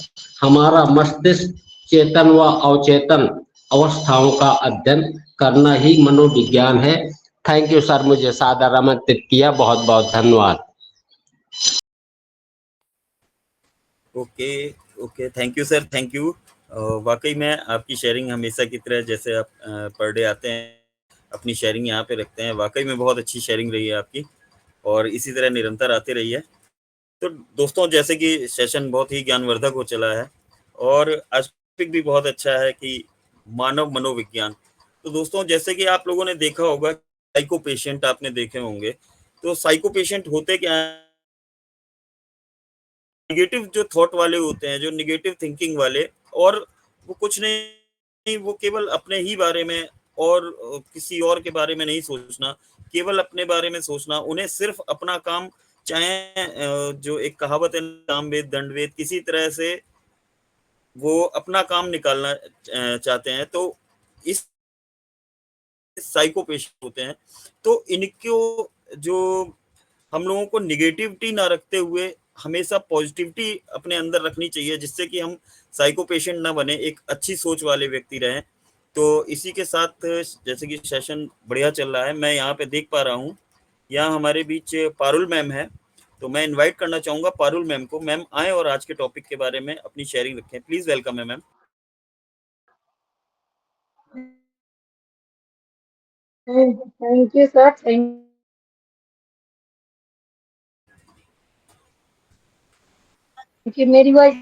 हमारा मस्तिष्क चेतन व अवचेतन अवस्थाओं का अध्ययन करना ही मनोविज्ञान है। थैंक यू सर, मुझे सादर आमंत्रित किया, बहुत बहुत धन्यवाद। Okay okay, thank you sir, thank you. वाकई में आपकी शेयरिंग हमेशा की तरह, जैसे आप पर डे आते हैं अपनी शेयरिंग यहाँ पे रखते हैं, वाकई में बहुत अच्छी शेयरिंग रही है आपकी और इसी तरह निरंतर आते रही है। तो दोस्तों, जैसे कि सेशन बहुत ही ज्ञानवर्धक हो चला है और आज टॉपिक भी बहुत अच्छा है कि मानव मनोविज्ञान। तो दोस्तों, जैसे कि आप लोगों ने देखा होगा, साइको पेशेंट आपने देखे होंगे। तो साइको पेशेंट होते क्या है? निगेटिव जो थॉट वाले होते हैं, जो निगेटिव थिंकिंग वाले, और वो कुछ नहीं, वो केवल अपने ही बारे में और किसी और के बारे में नहीं सोचना, केवल अपने बारे में सोचना। उन्हें सिर्फ अपना काम, चाहे जो एक कहावत है सामवेद दंडवेद, किसी तरह से वो अपना काम निकालना चाहते हैं। तो इस साइको पेशेंट होते हैं। तो इनको जो हम लोगों को निगेटिविटी ना रखते हुए हमेशा पॉजिटिविटी अपने अंदर रखनी चाहिए, जिससे कि हम साइको पेशेंट ना बने, एक अच्छी सोच वाले व्यक्ति रहें। तो इसी के साथ, जैसे कि सेशन बढ़िया चल रहा है, मैं यहाँ पे देख पा रहा हूँ यहाँ हमारे बीच पारुल मैम है। तो मैं इनवाइट करना चाहूंगा पारुल मैम को। मैम आए और आज के टॉपिक के बारे में अपनी शेयरिंग रखें। प्लीज वेलकम है ma'am. Thank you sir, thank you. मेरी वॉइस,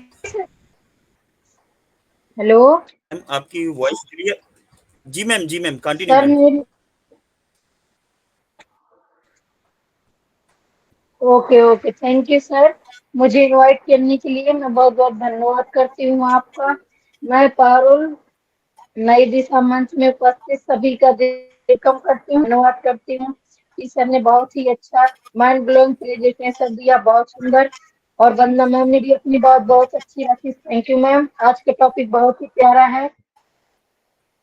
हेलो मैम, आपकी वॉइस क्लियर? जी मैम, जी मैम, कंटिन्यू सर। मैम। मेरी okay okay, thank you sir. मुझे इनवाइट करने के लिए मैं बहुत बहुत धन्यवाद करती हूँ आपका। मैं पारुल नई दिशा मंच में उपस्थित सभी का वेलकम करती हूँ, धन्यवाद करती हूँ कि सर ने बहुत ही अच्छा माइंड ब्लोइंग प्रेजेंटेशन दिया, बहुत सुंदर। और वंदना मैम ने भी अपनी बात बहुत अच्छी रखी, थैंक यू मैम। आज का टॉपिक बहुत ही प्यारा है।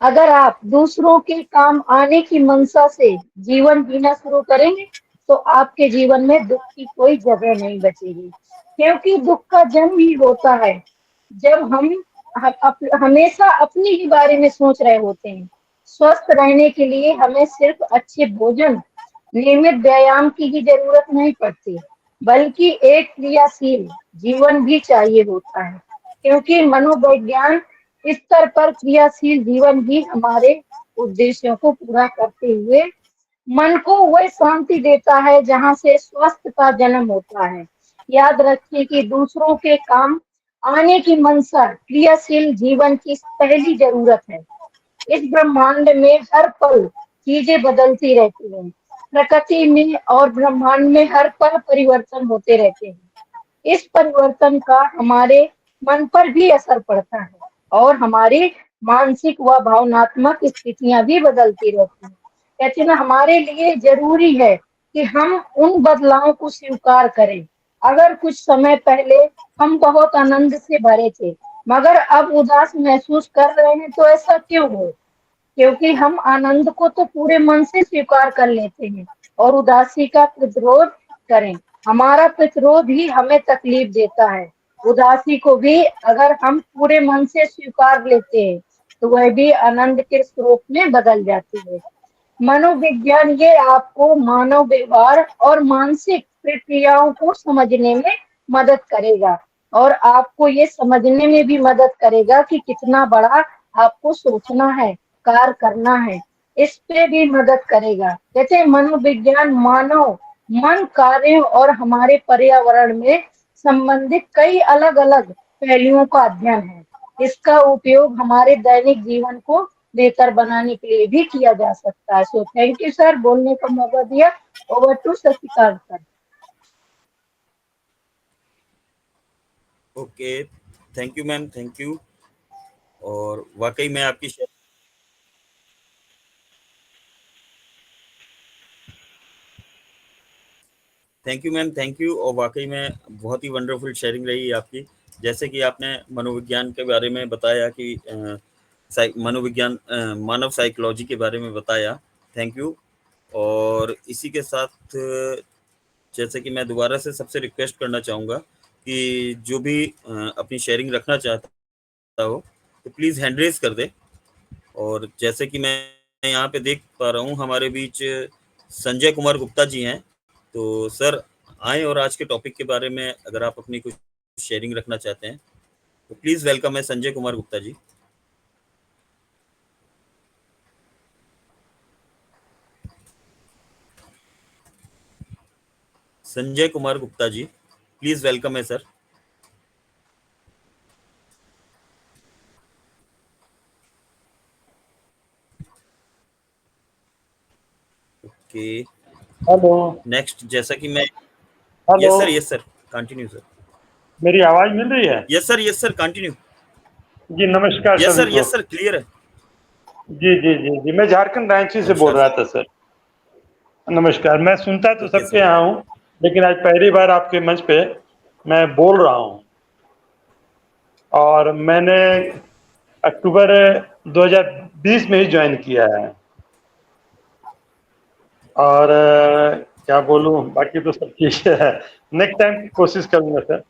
अगर आप दूसरों के काम आने की मंशा से जीवन जीना शुरू करेंगे तो आपके जीवन में दुख की कोई जगह नहीं बचेगी, क्योंकि दुख का जन्म ही होता है जब हमेशा अपने ही बारे में सोच रहे होते हैं। स्वस्थ रहने के लिए हमें सिर्फ अच्छे भोजन, नियमित व्यायाम की ही जरूरत नहीं पड़ती। बल्कि एक क्रियाशील जीवन भी चाहिए होता है, क्योंकि मनोविज्ञान स्तर पर क्रियाशील जीवन ही हमारे उद्देश्यों को पूरा करते हुए मन को वह शांति देता है जहाँ से स्वस्थ का जन्म होता है। याद रखिए कि दूसरों के काम आने की मंशा क्रियाशील जीवन की पहली जरूरत है। इस ब्रह्मांड में हर पल चीजें बदलती रहती हैं। प्रकृति में और ब्रह्मांड में हर पल परिवर्तन होते रहते हैं। इस परिवर्तन का हमारे मन पर भी असर पड़ता है और हमारी मानसिक व भावनात्मक स्थितियां भी बदलती रहती हैं। कहते हैं ना, हमारे लिए जरूरी है कि हम उन बदलावों को स्वीकार करें। अगर कुछ समय पहले हम बहुत आनंद से भरे थे, मगर अब उदास महसूस कर रहे हैं, तो ऐसा क्यों हो? क्योंकि हम आनंद को तो पूरे मन से स्वीकार कर लेते हैं और उदासी का प्रतिरोध करें। हमारा प्रतिरोध ही हमें तकलीफ देता है। उदासी को भी अगर हम पूरे मन से स्वीकार लेते हैं, तो वह भी आनंद के स्रोत में बदल जाती है। मनोविज्ञान ये आपको मानव व्यवहार और मानसिक प्रक्रियाओं को समझने में मदद करेगा और आपको ये समझने में भी मदद करेगा कि कितना बड़ा आपको सोचना है, कार्य करना है। इस पे भी मदद करेगा। कहते हैं मनोविज्ञान मानव मन, कार्यों और हमारे पर्यावरण में संबंधित कई अलग अलग पहलुओं का अध्ययन है। इसका उपयोग हमारे दैनिक जीवन को बेहतर बनाने के लिए भी किया जा सकता है। सो थैंक यू सर, बोलने का मौका दिया। Over to Shashikant sir. Okay, thank you ma'am, thank you. और वाकई में आपकी thank you ma'am, thank you. और वाकई में बहुत ही वंडरफुल शेयरिंग रही आपकी। जैसे कि आपने मनोविज्ञान के बारे में बताया कि मनोविज्ञान मानव साइकोलॉजी के बारे में बताया। Thank you. और इसी के साथ जैसे कि मैं दोबारा से सबसे रिक्वेस्ट करना चाहूँगा कि जो भी अपनी शेयरिंग रखना चाहता हो तो प्लीज़ हैंड रेज कर दे। और जैसे कि मैं यहाँ पे देख पा रहा हूँ हमारे बीच संजय कुमार गुप्ता जी हैं। तो सर आए और आज के टॉपिक के बारे में अगर आप अपनी कुछ शेयरिंग रखना चाहते हैं तो प्लीज़ वेलकम है संजय कुमार गुप्ता जी। संजय कुमार गुप्ता जी, प्लीज़ वेलकम है सर। Okay, hello. नेक्स्ट जैसा कि मैं hello. Yes sir, continue sir. मेरी आवाज मिल रही है? Yes sir continue. जी नमस्कार सभी को। यस सर क्लियर है। जी जी जी जी, मैं झारखंड रांची से बोल नमस्कार रहा सर। था सर। नमस्कार। मैं सुनता तो ओके सबके सर। यहाँ हूँ, लेकिन आज पहली बार आपके मंच पे मैं बोल रहा हूँ। और मैंने अक्टूबर 2020 में ही ज्वाइन किया है। और क्या बोलूँ, बाकी तो सब ठीक है। नेक्स्ट टाइम कोशिश करूँगा sir.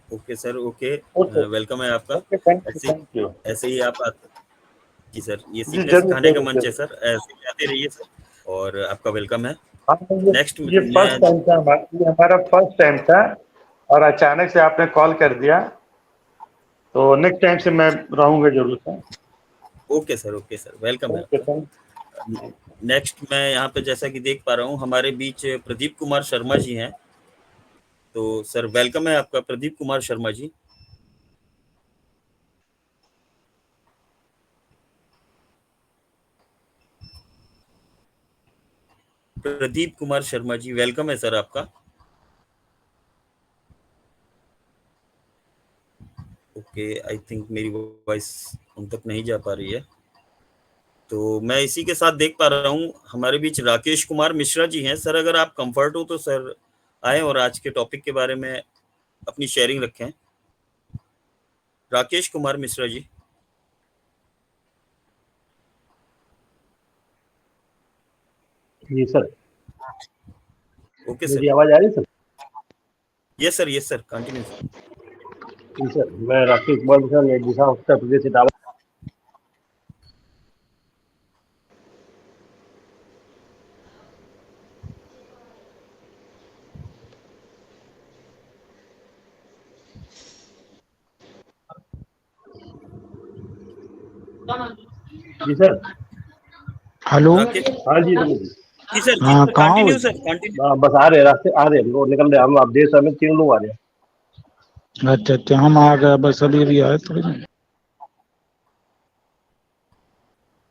Okay sir, okay, okay welcome है आपका। ओके, थैंक यू ऐसे थैंक यू। ऐसे ही आप जी सर, ये जी सीखने जरूर सिखाने का जरूर मंच है जरूर। सर, ऐसे ही आते रहिए सर। और आपका वेलकम है। हाँ तो नेक्स्ट ये मैं फर्स्ट टाइम था ये हमारा फर्स्ट टाइम था, और अचानक से आपने कॉल कर दिया, तो नेक्स्ट टाइम से मैं रहूंगा जरूर सर। ओके सर, वेलकम है ओके आपका। थैंक। नेक्स्ट मैं यहाँ पे जैसा कि देख पा रहा हूँ हमारे बीच प्रदीप कुमार शर्मा जी हैं। तो सर वेलकम है आपका प्रदीप कुमार शर्मा जी। प्रदीप कुमार शर्मा जी वेलकम है सर आपका। ओके, आई थिंक मेरी वॉइस उन तक नहीं जा पा रही है। तो मैं इसी के साथ देख पा रहा हूँ हमारे बीच राकेश कुमार मिश्रा जी हैं। सर अगर आप कंफर्ट हो तो सर आए और आज के टॉपिक के बारे में अपनी शेयरिंग रखें। राकेश कुमार मिश्रा जी। जी सर। Okay sir. मेरी आवाज आ रही है sir? Yes sir continue sir. जी सर, मैं राकेश कुमार सर दिशा उत्तर प्रदेश से दावा। जी सर। हेलो। राकेश हाँ जी सर। जी सर, हाँ, कहाँ हो? Continue sir, continue. हाँ बस आ रहे रास्ते आ रहे हैं, वो निकल रहे हम, आप देर समय 3 लोग आ रहे हैं। अच्छा अच्छा, हम आ गए बस, अभी अभी आए थोड़ी देर।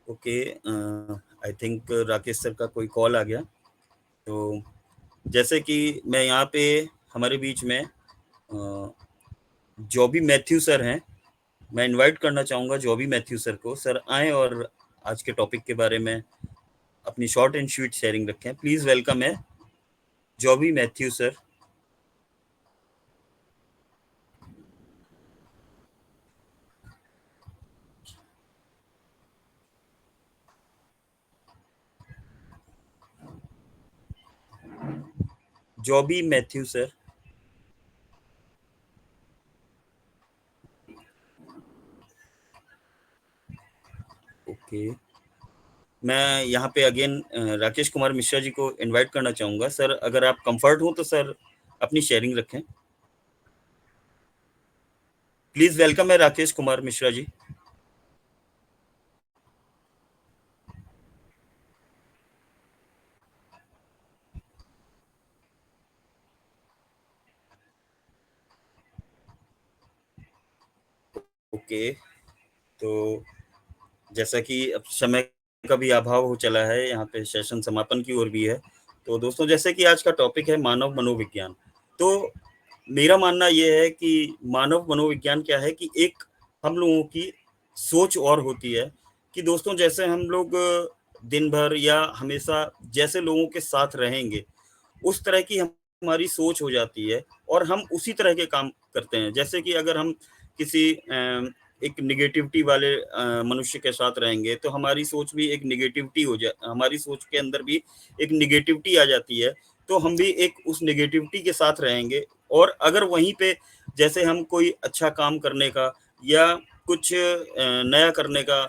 Okay, I think Rakesh sir का कोई कॉल आ गया। तो जैसे कि मैं यहाँ पे हमारे बीच में जॉबी मैथ्यू सर हैं, मैं इनवाइट करना चाहूँगा जॉबी मैथ्यू सर को। सर आएँ और आज के टॉपिक के बारे में अपनी शॉर्ट एंड स्वीट शेयरिंग रखें। प्लीज़ वेलकम है जॉबी Matthew sir. जॉबी Matthew sir. Okay, मैं यहाँ पे अगेन राकेश कुमार मिश्रा जी को इनवाइट करना चाहूँगा। सर अगर आप कंफर्ट हो तो सर अपनी शेयरिंग रखें। प्लीज वेलकम है राकेश कुमार मिश्रा जी। ओके, तो जैसा कि अब समय का भी अभाव हो चला है, यहाँ पे सेशन समापन की ओर भी है। तो दोस्तों, जैसे कि आज का टॉपिक है मानव मनोविज्ञान, तो मेरा मानना यह है कि मानव मनोविज्ञान क्या है कि एक हम लोगों की सोच और होती है कि दोस्तों जैसे हम लोग दिन भर या हमेशा जैसे लोगों के साथ रहेंगे उस तरह की हमारी सोच हो जाती है और हम उसी तरह के काम करते हैं। जैसे कि अगर हम किसी एक निगेटिविटी वाले मनुष्य के साथ रहेंगे तो हमारी सोच भी एक निगेटिविटी हमारी सोच के अंदर भी एक निगेटिविटी आ जाती है, तो हम भी एक उस निगेटिविटी के साथ रहेंगे। और अगर वहीं पे जैसे हम कोई अच्छा काम करने का या कुछ नया करने का,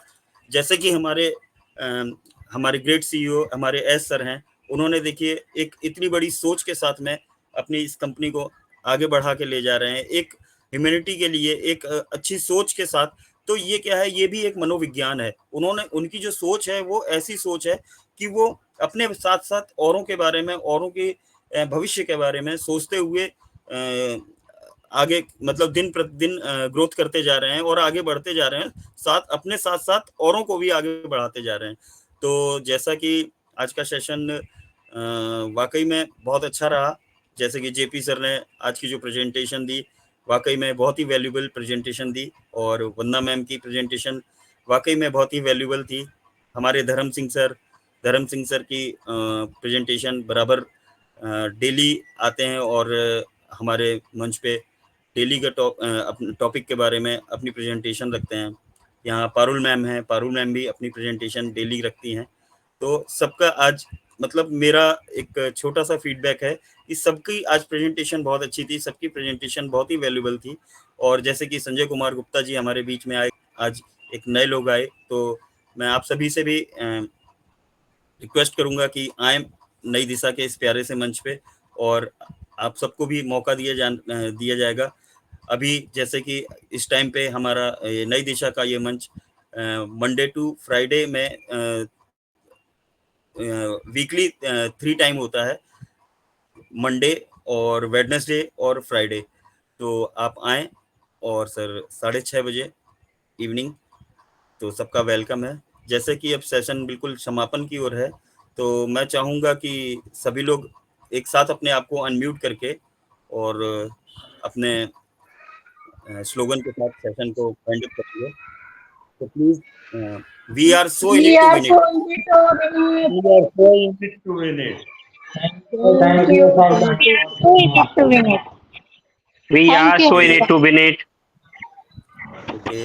जैसे कि हमारे ग्रेट सीईओ हमारे एस सर हैं, उन्होंने देखिए एक इतनी बड़ी सोच के साथ में अपनी इस कंपनी को आगे बढ़ा के ले जा रहे हैं, एक ह्यूमैनिटी के लिए एक अच्छी सोच के साथ। तो ये क्या है, ये भी एक मनोविज्ञान है। उनकी जो सोच है वो ऐसी सोच है कि वो अपने साथ साथ औरों के बारे में, औरों के भविष्य के बारे में सोचते हुए आगे मतलब दिन प्रतिदिन ग्रोथ करते जा रहे हैं और आगे बढ़ते जा रहे हैं, अपने साथ साथ औरों को भी आगे बढ़ाते जा रहे हैं। तो जैसा कि आज का सेशन वाकई में बहुत अच्छा रहा, जैसे कि जेपी सर ने आज की जो प्रेजेंटेशन दी वाकई में बहुत ही वैल्यूबल प्रेजेंटेशन दी, और वंदना मैम की प्रेजेंटेशन वाकई में बहुत ही वैल्यूबल थी। हमारे धर्म सिंह सर की प्रेजेंटेशन बराबर डेली आते हैं और हमारे मंच पे डेली का टॉपिक के बारे में अपनी प्रेजेंटेशन रखते हैं। यहाँ पारुल मैम हैं, पारुल मैम भी अपनी प्रेजेंटेशन डेली रखती हैं। तो सबका आज मतलब मेरा एक छोटा सा फीडबैक है कि सबकी आज प्रेजेंटेशन बहुत अच्छी थी, सबकी प्रेजेंटेशन बहुत ही वैल्यूबल थी। और जैसे कि संजय कुमार गुप्ता जी हमारे बीच में आए, आज एक नए लोग आए, तो मैं आप सभी से भी रिक्वेस्ट करूंगा कि आए नई दिशा के इस प्यारे से मंच पे, और आप सबको भी मौका दिया जाएगा। अभी जैसे कि इस टाइम पे हमारा नई दिशा का ये मंच मंडे टू फ्राइडे में वीकली 3 टाइम होता है, मंडे और वेडनेसडे और फ्राइडे। तो आप आएँ, और सर 6:30 बजे इवनिंग, तो सबका वेलकम है। जैसे कि अब सेशन बिल्कुल समापन की ओर है, तो मैं चाहूँगा कि सभी लोग एक साथ अपने आप को अनम्यूट करके और अपने स्लोगन के साथ सेशन को वाइंड अप करिए। तो please, we are so in it to win it. We are so in it to win it. Thank you. Thank you. So it is to win it. We Thank are you. so in it to win it. Okay.